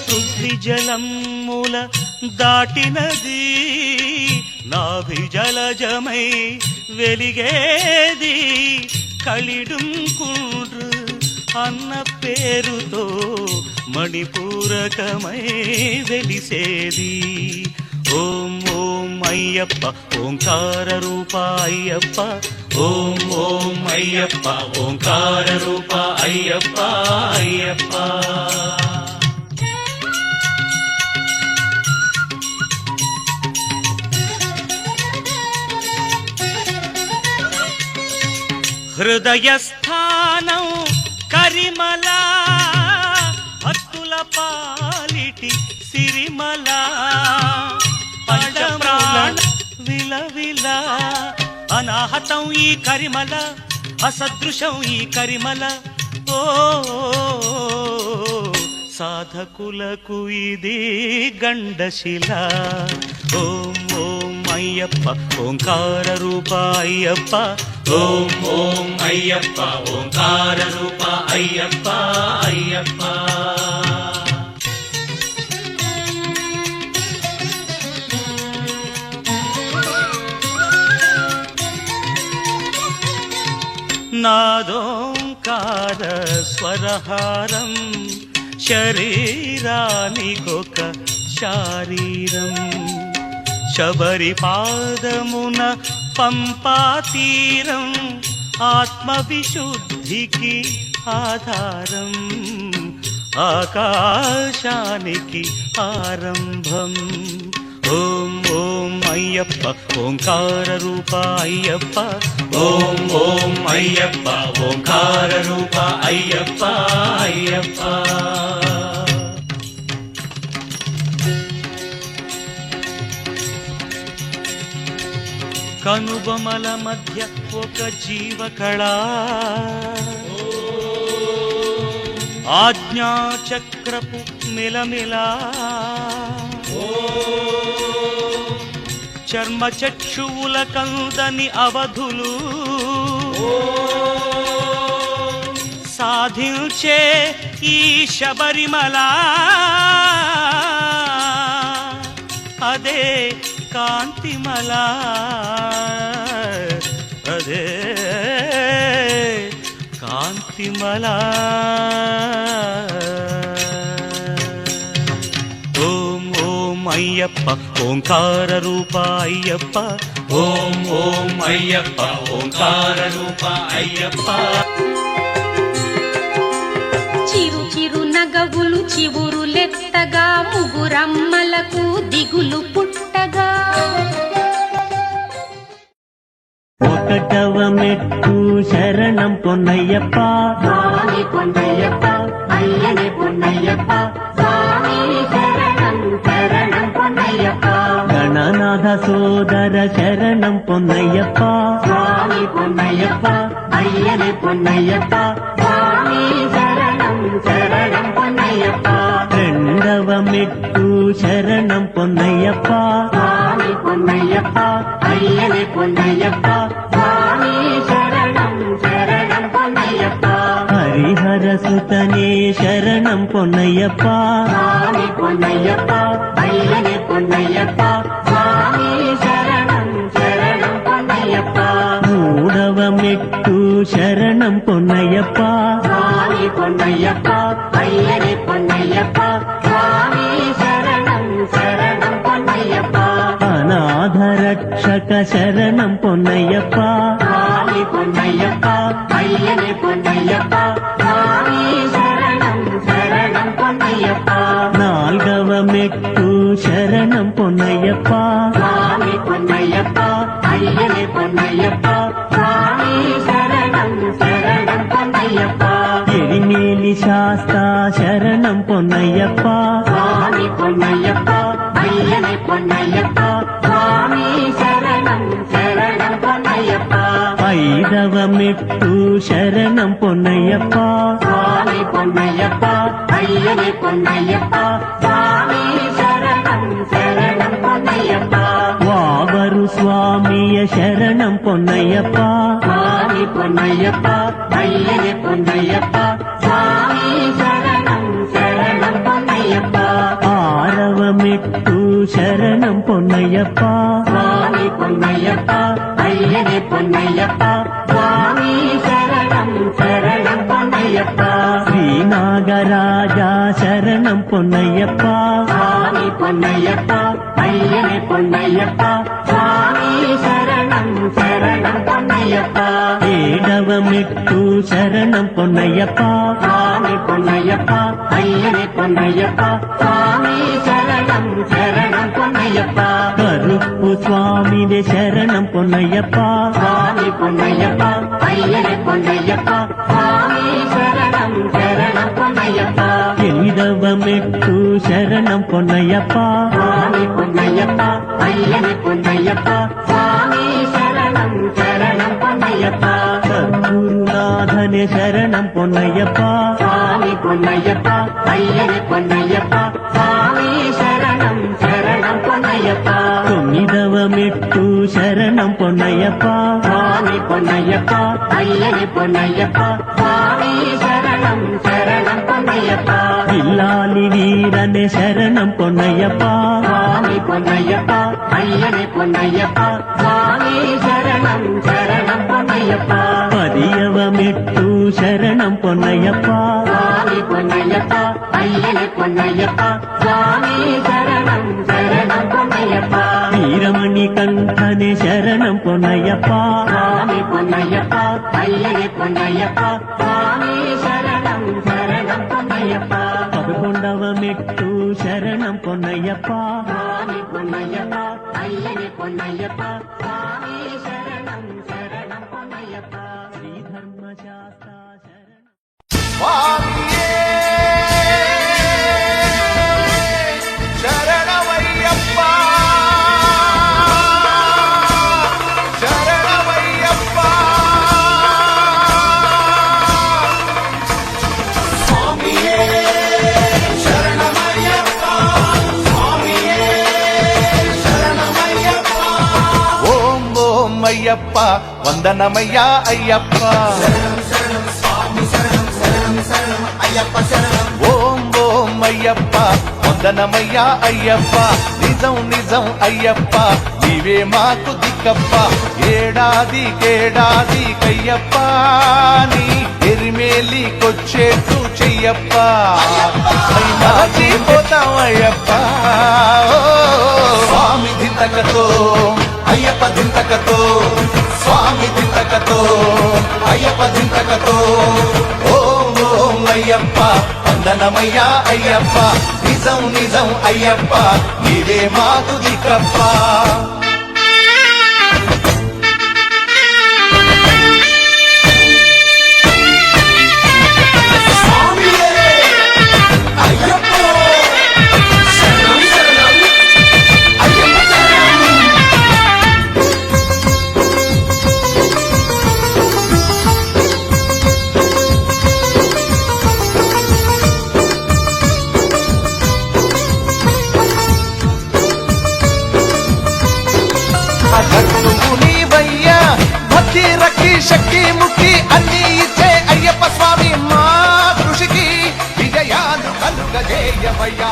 పృథ్వీ జలముల దాటినది నాభి జలజమై వెలిగేది కలిడుం కుండ్రు అన్న పేరుతో మణిపూరకమై వెలిసేది. ఓం ఓం అయ్యప్ప ఓంకార రూప అయ్యప్ప, ఓం ఓం అయ్యప్ప ఓంకార రూప అయ్యప్ప అయ్యప్ప. హృదయస్థానం కరిమల భక్తుల పాలిటి సిరిమల పంచప్రాణ విలవిల అనాహతం ఈ కరిమల అసదృశం ఈ కరిమల. ఓ సాధకులకు ఇది గండశిల. ఓం ఓం అయ్యప్ప ఓంకార రూప అయ్యప్ప, ఓం ఓం అయ్యప్ప ఓంకార రూప అయ్యప్ప అయ్యప్ప. నాదోంకార స్వరహారం శరీరానికొక శారీరం. శబరి పాదమున పంపాతీరం ఆత్మవిశుద్ధికి ఆధారం. ఆకాశానికి ఆరంభం. ఓం ఓం అయ్యప్ప ఓంకార రూప అయ్యప్ప, ఓం ఓం అయ్యప్ప ఓంకార రూప అయ్యప్ప అయ్యప్ప. కనుబొమల మధ్య ఒక జీవకళ ఆజ్ఞాచక్రపు మిలమిలా. చర్మ చక్షువుల కందని అవధులు సాధించే ఈ శబరిమల. అదే కాంతిమల, అదే కాంతిమల. ఓం ఓం అయ్యప్ప ఓంకార రూప అయ్యప్ప, ఓం ఓం అయ్యప్ప ఓంకార రూప అయ్యప్ప. చిరు చిరు నగవులు చివురులెత్తగా ముగురమ్మలకు దిగులు పుట్టగా. ఒకటవ మెట్టు శరణం పొన్నయ్యప్ప, స్వామి పొన్నయ్యప్ప అయ్యనే పొన్నయ్యప్ప, స్వామి శరణం శరణం పొన్నయ్యప్ప. గణనాథ సోదర శరణం పొన్నయ్యప్ప, స్వామి పొన్నయ్యప్ప అయ్యనే పొన్నయ్యప్ప, స్వామి శరణం శరణం పొన్నయ్యప్ప. రెండవ మెట్టు శరణం పొన్నయ్యప్ప, స్వామి పొన్నయ్యప్ప అయ్యనే పొన్నయ్యప్ప, స్వామి శరణం శరణం పొన్నయ్యప్ప. హరిహర సుతనే శరణం పొన్నయ్యప్ప, స్వామి పొన్నయ్యప్ప అయ్యనే పొన్నయ్యప్ప, స్వామి శరణం శరణం పొన్నయ్యప్ప. మూడవ మెట్టు శరణం పొన్నయ్యప్ప, స్వామి పొన్నయ్యప్ప అయ్యనే పొన్నయ్యప్ప, స్వామి శరణం శరణం పొన్నయ్యప్ప. అనాథ రక్షక శరణం పొన్నయ్యప్ప, స్వామి పొన్నయ్యప్ప అయ్యనే పొన్నయ్యప్ప, స్వామి శరణం శరణం పొన్నయ్యప్ప. నాల్గవ మెట్టు శరణం పొన్నయ్యప్ప, స్వామి పొన్నయ్యప్ప అయ్యనే పొన్నయ్యప్ప, స్వామి శరణం శరణం పొన్నయ్యప్ప. ఎరిమేలి శాస్తా శరణం పొన్నయ్యప్ప, స్వామి పొన్నయ్యప్ప అయ్యనే పొన్నయ్యప్ప, స్వామి శరణం శరణం పొన్నయ్యప్ప. ఐదవ మెట్టు శరణం పొన్నయ్యప్ప, స్వామి పొన్నయ్యప్ప అయ్యనే పొన్నయ్యప్ప, స్వామి శరణం శరణం పొన్నయ్యప్ప. వావరు స్వామియ శరణం పొన్నయ్యప్ప, స్వామి పొన్నయ్యప్ప అయ్యనే పొన్నయ్యప్ప, స్వామి శరణం శరణం ஐதவமிட்டு சரணம் பொன்னையப்பா சுவாமி பொன்னையப்பா ஐயனே பொன்னையப்பா சுவாமி சரணம் சரணம் பொன்னையப்பா ஸ்ரீநாகராஜா சரணம் பொன்னையப்பா சுவாமி பொன்னையப்பா ஐயனே பொன்னையப்பா சுவாமி சரணம் சரணம் பொன்னையப்பா ஏடவமிட்டு சரணம் பொன்னையப்பா சுவாமி பொன்னையப்பா ஐயனே பொன்னையப்பா சுவாமி சரணம் சரணம் பொன்னையப்பா கருப்பு சுவாமிவே சரணம் பொன்னையப்பா சுவாமி பொன்னையப்பா ஐயனே பொன்னையப்பா சுவாமி சரணம் சரணம் பொன்னையப்பா எளிதவமிட்டு சரணம் பொன்னையப்பா சுவாமி பொன்னையப்பா ஐயனே பொன்னையப்பா சுவாமி சரணம் சரணம் பொன்னையப்பா சத்குருநாதனே சரணம் பொன்னையப்பா சுவாமி பொன்னையப்பா ஐயனே பொன்னையப்பா சுவாமி சரணம் சரணம் பொன்னையப்பா தொன்னிதவமிட்டு சரணம் பொன்னையப்பா சுவாமி பொன்னையப்பா ஐயனே பொன்னையப்பா சுவாமி சரணம் சரணம் பொன்னையப்பா வில்லாலி வீரனே சரணம் பொன்னையப்பா சுவாமி பொன்னையப்பா ஐயனே பொன்னையப்பா சுவாமி சரணம் சரணம் பொன்னையப்பா பதியவமிட்டு சரணம் பொன்னையப்பா சுவாமி பொன்னையப்பா ஐயனே பொன்னையப்பா சுவாமி சரணம் சரணம் பொன்னையப்பா வீரமணி கண்டனே சரணம் பொன்னையப்பா சுவாமி பொன்னையப்பா ஐயனே பொன்னையப்பா சுவாமி சரணம் சரணம் பொன்னையப்பா பதுகொண்டவமிட்டு சரணம் பொன்னையப்பா சுவாமி பொன்னையப்பா ஐயனே பொன்னையப்பா சுவாமி சரணம் சரணம் பொன்னையப்பா ஸ்ரீ தர்மசாஸ்தா சரணம் சுவாமியே சரணமையப்பா சரணமையப்பா சுவாமியே சரணமையப்பா சுவாமியே சரணமையப்பா ஓம் ஓம் ஐயப்பா வந்தனமையா ஐயப்பா ఓం ఓం అయ్యప్ప వందనమయ్యా అయ్యప్ప నిజం నిజం అయ్యప్ప నీవే మాకు దిక్కప్ప ఏడాది కయ్యప్ప నీ ఎరిమేలికొచ్చేట్టు చెయ్యప్ప మరచిపోతాం అయ్యప్ప ఓ, స్వామి దింతకతో అయ్యప్ప దింతకతో స్వామి దింతకతో అయ్యప్ప దింతకతో ఓం ఓం అయ్యప్ప వందనమయ్యా అయ్యప్ప నిజం నిజం అయ్యప్ప నీవే మాకు దిక్కప్ప నీవయ్యా భక్తి రక్తి శక్తి ముక్తి అన్ని ఇచ్చే అయ్యప్ప స్వామి మా కృషికి విజయాలు కలుగజేయవయ్యా